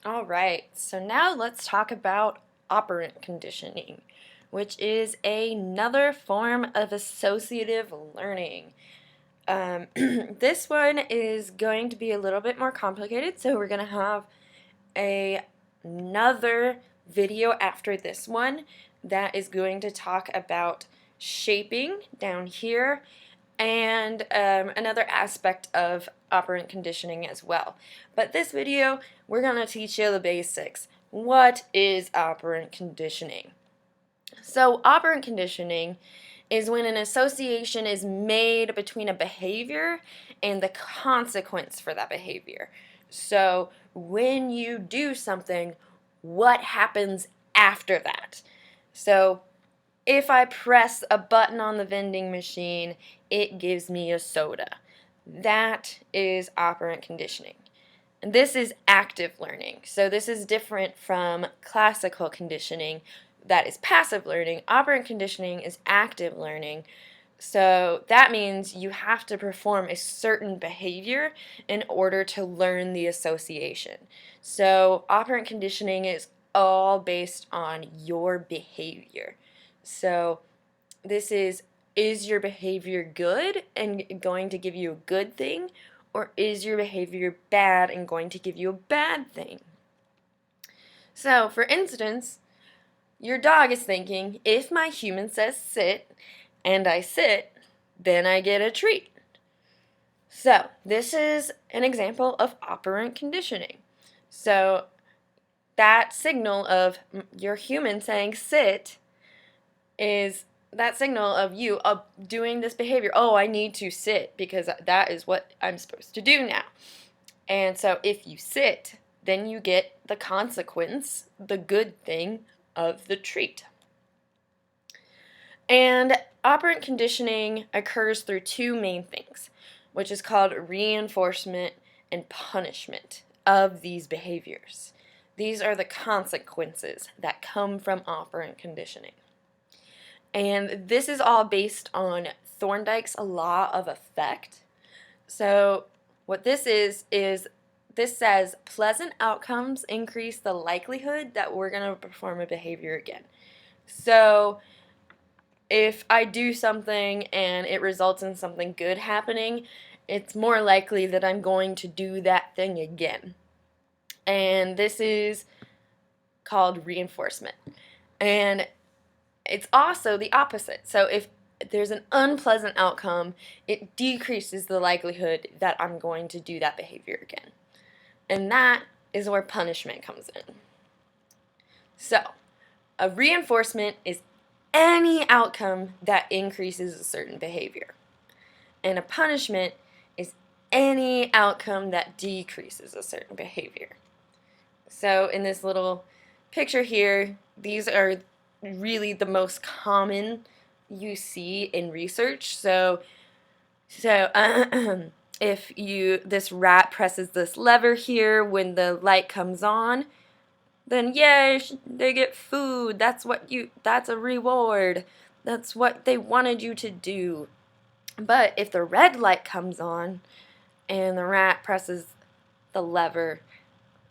All right, so now let's talk about operant conditioning, which is another form of associative learning. This one is going to be a little bit more complicated, so we're going to have another video after this one that is going to talk about shaping down here and another aspect of operant conditioning as well. But this video, we're going to teach you the basics. What is operant conditioning? So operant conditioning is when an association is made between a behavior and the consequence for that behavior. So when you do something, what happens after that? So if I press a button on the vending machine, it gives me a soda. That is operant conditioning. And this is active learning. So this is different from classical conditioning that is passive learning. Operant conditioning is active learning. So that means you have to perform a certain behavior in order to learn the association. So operant conditioning is all based on your behavior. So this is your behavior good and going to give you a good thing, or is your behavior bad and going to give you a bad thing? So, for instance, your dog is thinking, if my human says sit, and I sit, then I get a treat. So, this is an example of operant conditioning. So, that signal of your human saying sit is that signal of you doing this behavior. Oh, I need to sit because that is what I'm supposed to do now. And so if you sit, then you get the consequence, the good thing of the treat. And operant conditioning occurs through two main things, which is called reinforcement and punishment of these behaviors. These are the consequences that come from operant conditioning. And this is all based on Thorndike's law of effect. So what this is this says pleasant outcomes increase the likelihood that we're going to perform a behavior again. So if I do something and it results in something good happening, it's more likely that I'm going to do that thing again. And this is called reinforcement. And it's also the opposite. So if there's an unpleasant outcome, it decreases the likelihood that I'm going to do that behavior again. And that is where punishment comes in. So, a reinforcement is any outcome that increases a certain behavior. And a punishment is any outcome that decreases a certain behavior. So, in this little picture here, these are really the most common you see in research. So if this rat presses this lever here when the light comes on, then yay, they get food. That's a reward. That's what they wanted you to do. But if the red light comes on and the rat presses the lever,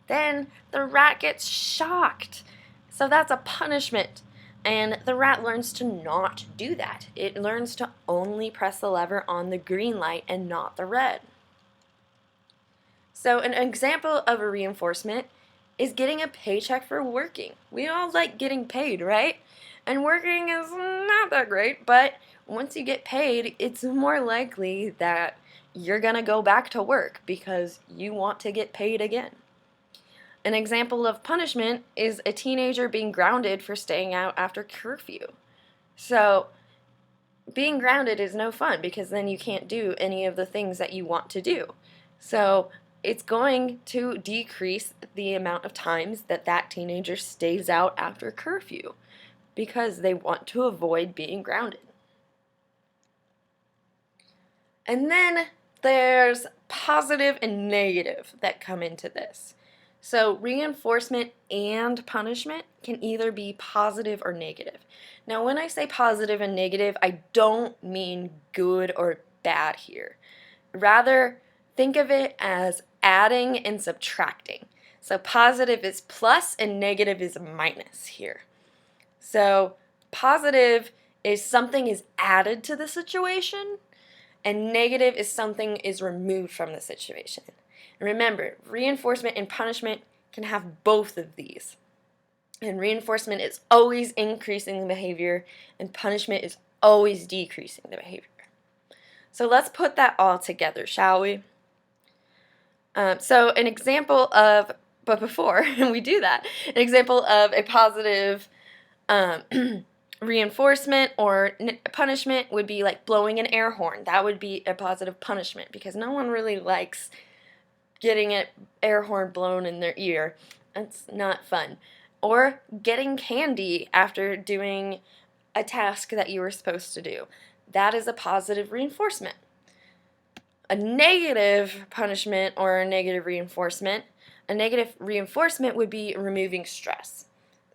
then the rat gets shocked. So that's a punishment. And the rat learns to not do that. It learns to only press the lever on the green light and not the red. So an example of a reinforcement is getting a paycheck for working. We all like getting paid, right? And working is not that great, but once you get paid, it's more likely that you're going to go back to work because you want to get paid again. An example of punishment is a teenager being grounded for staying out after curfew. So, being grounded is no fun because then you can't do any of the things that you want to do. So, it's going to decrease the amount of times that that teenager stays out after curfew because they want to avoid being grounded. And then there's positive and negative that come into this. So reinforcement and punishment can either be positive or negative. Now when I say positive and negative, I don't mean good or bad here. Rather, think of it as adding and subtracting. So positive is plus and negative is minus here. So positive is something is added to the situation, and negative is something is removed from the situation. And remember, reinforcement and punishment can have both of these. And reinforcement is always increasing the behavior, and punishment is always decreasing the behavior. So let's put that all together, shall we? So an example of, but before we do that, an example of a positive reinforcement or punishment would be like blowing an air horn. That would be a positive punishment because no one really likes getting an air horn blown in their ear. That's not fun. Or getting candy after doing a task that you were supposed to do. That is a positive reinforcement. A negative punishment or a negative reinforcement would be removing stress.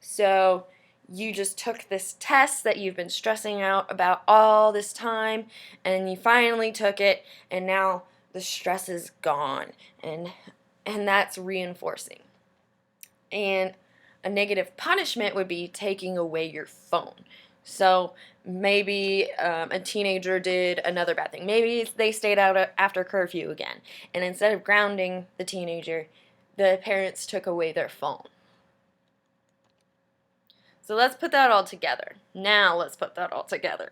So you just took this test that you've been stressing out about all this time, and you finally took it, and now the stress is gone, and that's reinforcing. And a negative punishment would be taking away your phone. So maybe a teenager did another bad thing. Maybe they stayed out after curfew again, and instead of grounding the teenager, the parents took away their phone. So let's put that all together. Now let's put that all together.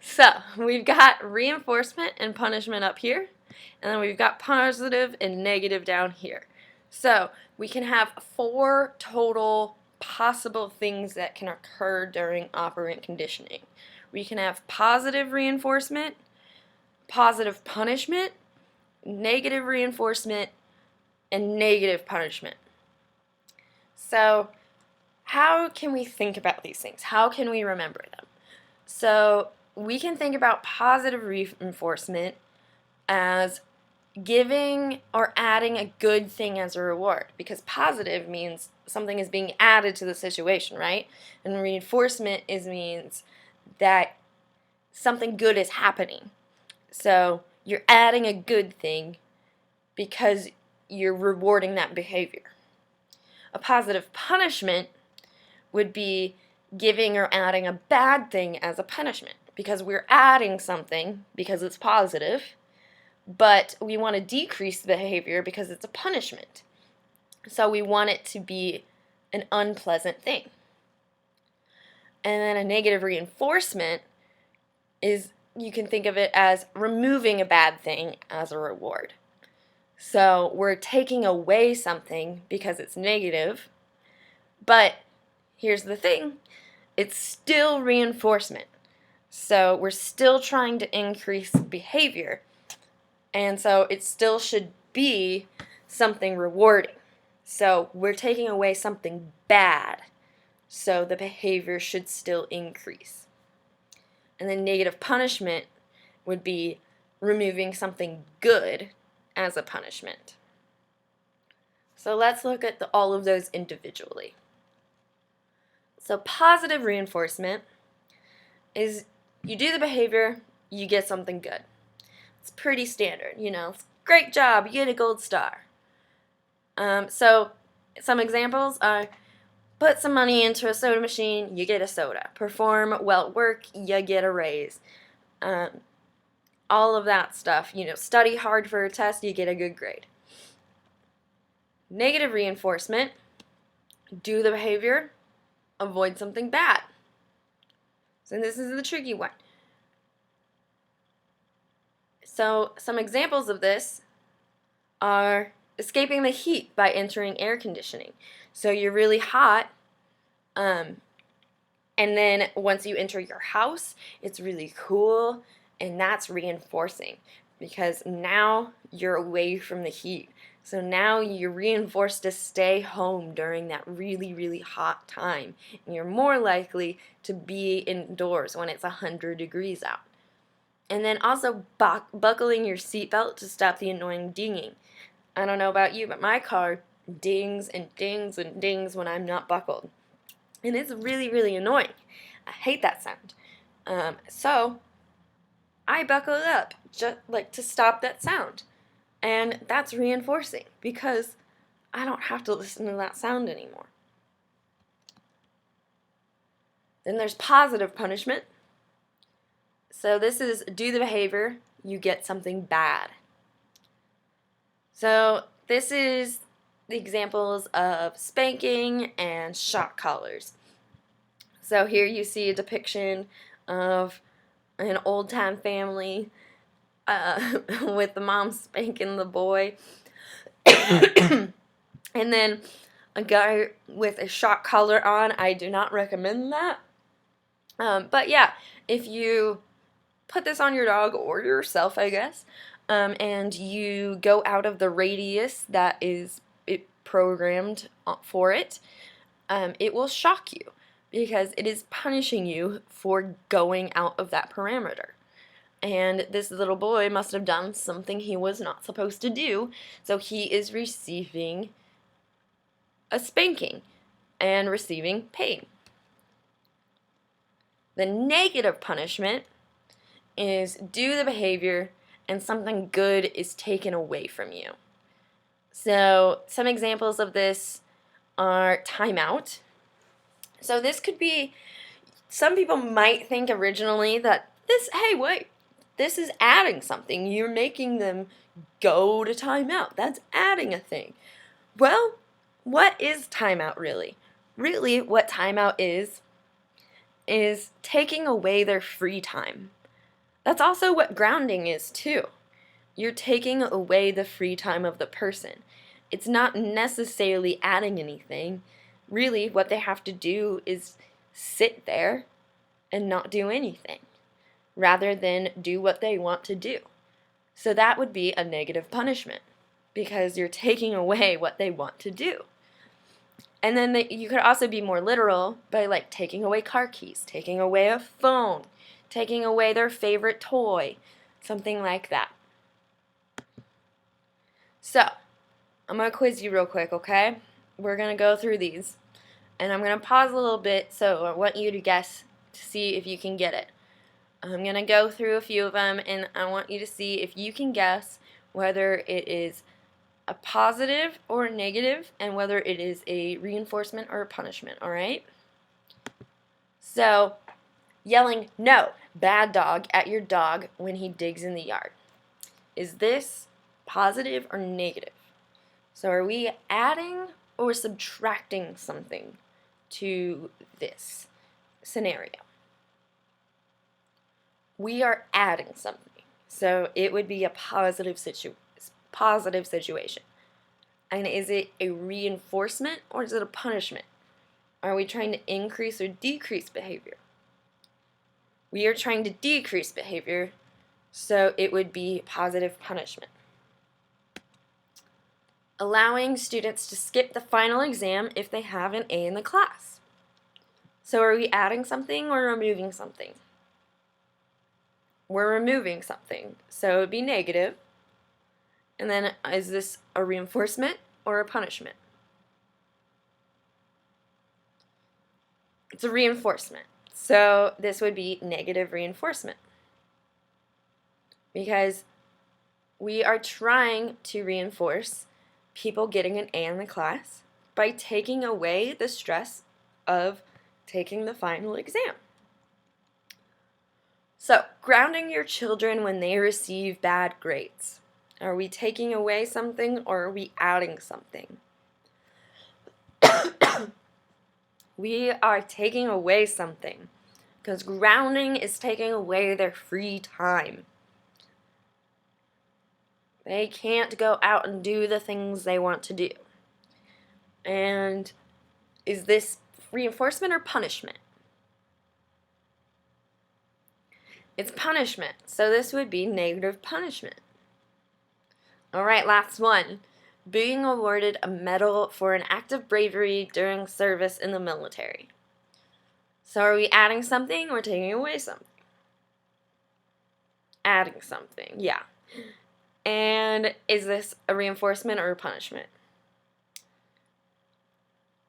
So we've got reinforcement and punishment up here, and then we've got positive and negative down here. So we can have 4 total possible things that can occur during operant conditioning. We can have positive reinforcement, positive punishment, negative reinforcement, and negative punishment. So how can we think about these things? How can we remember them? So we can think about positive reinforcement as giving or adding a good thing as a reward, because positive means something is being added to the situation, right? And reinforcement means that something good is happening. So you're adding a good thing because you're rewarding that behavior. A positive punishment would be giving or adding a bad thing as a punishment, because we're adding something because it's positive, but we want to decrease the behavior because it's a punishment. So we want it to be an unpleasant thing. And then a negative reinforcement is, you can think of it as removing a bad thing as a reward. So we're taking away something because it's negative, but here's the thing, it's still reinforcement. So we're still trying to increase behavior, and so it still should be something rewarding. So we're taking away something bad, so the behavior should still increase. And then negative punishment would be removing something good as a punishment. So let's look at all of those individually. So positive reinforcement is you do the behavior, you get something good. It's pretty standard, it's great job, you get a gold star. So some examples are put some money into a soda machine, you get a soda. Perform well at work, you get a raise. All of that stuff, study hard for a test, you get a good grade. Negative reinforcement, do the behavior, avoid something bad. So this is the tricky one. So some examples of this are escaping the heat by entering air conditioning. So you're really hot, and then once you enter your house, it's really cool, and that's reinforcing because now you're away from the heat. So now you're reinforced to stay home during that really, really hot time. And you're more likely to be indoors when it's 100 degrees out. And then also buckling your seatbelt to stop the annoying dinging. I don't know about you, but my car dings and dings and dings when I'm not buckled. And it's really, really annoying. I hate that sound. So I buckle up just like to stop that sound. And that's reinforcing because I don't have to listen to that sound anymore. Then there's positive punishment. So this is do the behavior, you get something bad. So this is the examples of spanking and shock collars. So here you see a depiction of an old-time family with the mom spanking the boy. And then a guy with a shock collar on. I do not recommend that. But yeah, if you put this on your dog or yourself, I guess, and you go out of the radius that is programmed for it, it will shock you because it is punishing you for going out of that parameter. And this little boy must have done something he was not supposed to do, so he is receiving a spanking and receiving pain. The negative punishment is do the behavior and something good is taken away from you. So some examples of this are timeout. So this could be, some people might think originally that this is adding something. You're making them go to timeout. That's adding a thing. Well, what is timeout really? Really, what timeout is taking away their free time. That's also what grounding is too. You're taking away the free time of the person. It's not necessarily adding anything. Really, what they have to do is sit there and not do anything, rather than do what they want to do. So that would be a negative punishment, because you're taking away what they want to do. And then you could also be more literal by like taking away car keys, taking away a phone, taking away their favorite toy, something like that. So, I'm going to quiz you real quick, okay? We're going to go through these. And I'm going to pause a little bit, so I want you to guess to see if you can get it. I'm going to go through a few of them, and I want you to see if you can guess whether it is a positive or a negative, and whether it is a reinforcement or a punishment, alright? So, yelling, "No, bad dog," at your dog when he digs in the yard. Is this positive or negative? So are we adding or subtracting something to this scenario? We are adding something. So it would be a positive situation. And is it a reinforcement or is it a punishment? Are we trying to increase or decrease behavior? We are trying to decrease behavior, so it would be positive punishment. Allowing students to skip the final exam if they have an A in the class. So are we adding something or removing something? We're removing something, so it would be negative. And then is this a reinforcement or a punishment? It's a reinforcement. So this would be negative reinforcement, because we are trying to reinforce people getting an A in the class by taking away the stress of taking the final exam. So, grounding your children when they receive bad grades. Are we taking away something or are we adding something? We are taking away something, because grounding is taking away their free time. They can't go out and do the things they want to do. And is this reinforcement or punishment? It's punishment, so this would be negative punishment. Alright, last one. Being awarded a medal for an act of bravery during service in the military. So are we adding something or taking away something? Adding something, yeah. And is this a reinforcement or a punishment?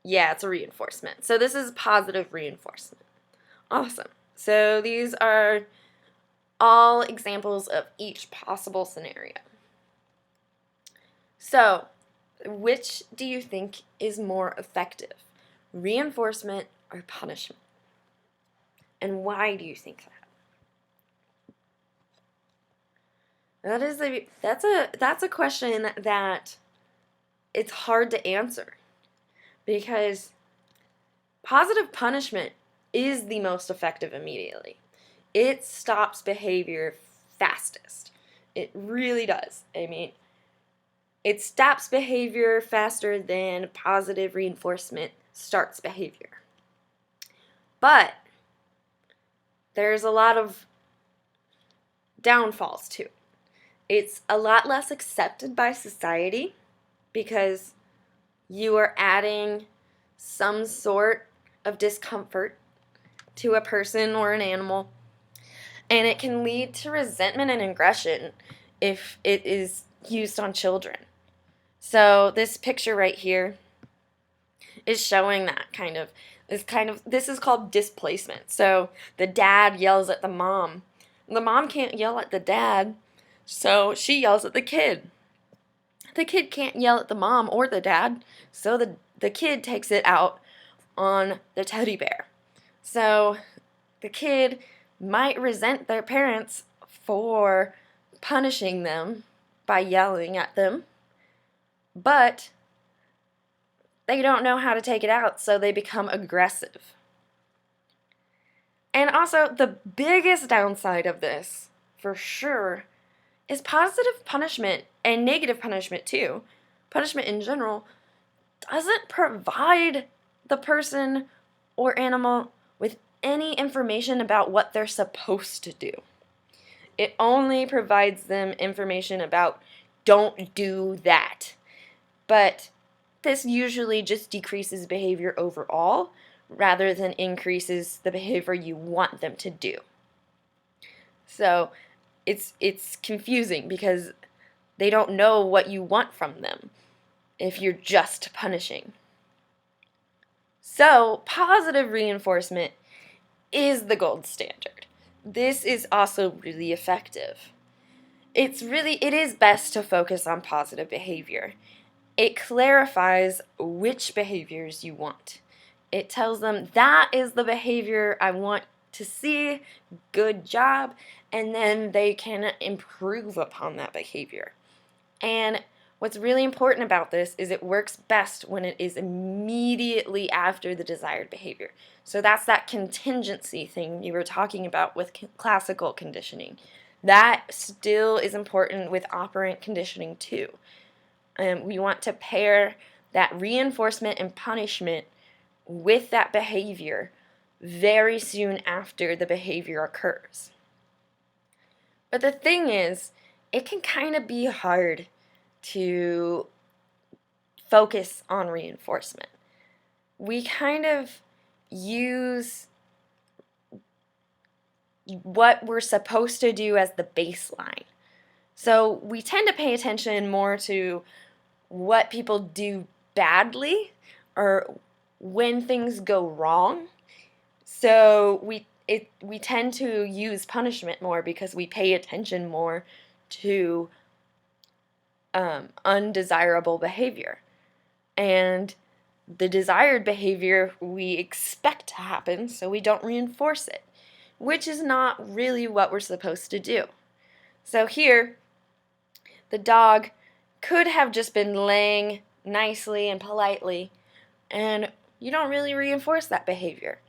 Yeah, it's a reinforcement. So this is positive reinforcement. Awesome. So these are all examples of each possible scenario. So which do you think is more effective, reinforcement or punishment? And why do you think that? That's a question that it's hard to answer, because positive punishment is the most effective immediately. It stops behavior fastest. It really does. I mean, it stops behavior faster than positive reinforcement starts behavior. But there's a lot of downfalls too. It's a lot less accepted by society because you are adding some sort of discomfort to a person or an animal, and it can lead to resentment and aggression if it is used on children. So this picture right here is showing that this is called displacement. So the dad yells at the mom. The mom can't yell at the dad, so she yells at the kid. The kid can't yell at the mom or the dad, so the kid takes it out on the teddy bear. So the kid might resent their parents for punishing them by yelling at them, but they don't know how to take it out, so they become aggressive. And also, the biggest downside of this, for sure, is positive punishment and negative punishment too. Punishment in general doesn't provide the person or animal with any information about what they're supposed to do. It only provides them information about don't do that. But this usually just decreases behavior overall rather than increases the behavior you want them to do. So it's confusing because they don't know what you want from them if you're just punishing. So positive reinforcement is the gold standard. This is also really effective. It is best to focus on positive behavior. It clarifies which behaviors you want. It tells them that is the behavior I want to see, good job, and then they can improve upon that behavior. And what's really important about this is it works best when it is immediately after the desired behavior. So that's that contingency thing you were talking about with classical conditioning. That still is important with operant conditioning too. We want to pair that reinforcement and punishment with that behavior very soon after the behavior occurs. But the thing is, it can kind of be hard to focus on reinforcement. We kind of use what we're supposed to do as the baseline. So we tend to pay attention more to what people do badly or when things go wrong. So we tend to use punishment more because we pay attention more to undesirable behavior. And the desired behavior we expect to happen, so we don't reinforce it, which is not really what we're supposed to do. So here, the dog could have just been laying nicely and politely, and you don't really reinforce that behavior.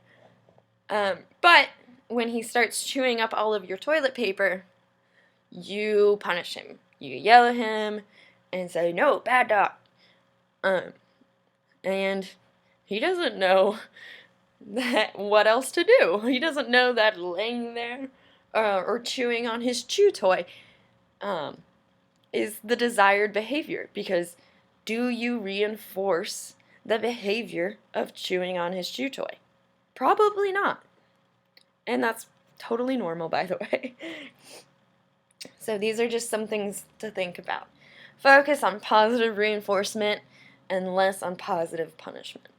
But when he starts chewing up all of your toilet paper, you punish him. You yell at him and say, "No, bad dog." And he doesn't know what else to do. He doesn't know that laying there or chewing on his chew toy is the desired behavior, because do you reinforce the behavior of chewing on his chew toy? Probably not. And that's totally normal, by the way. So these are just some things to think about. Focus on positive reinforcement and less on positive punishment.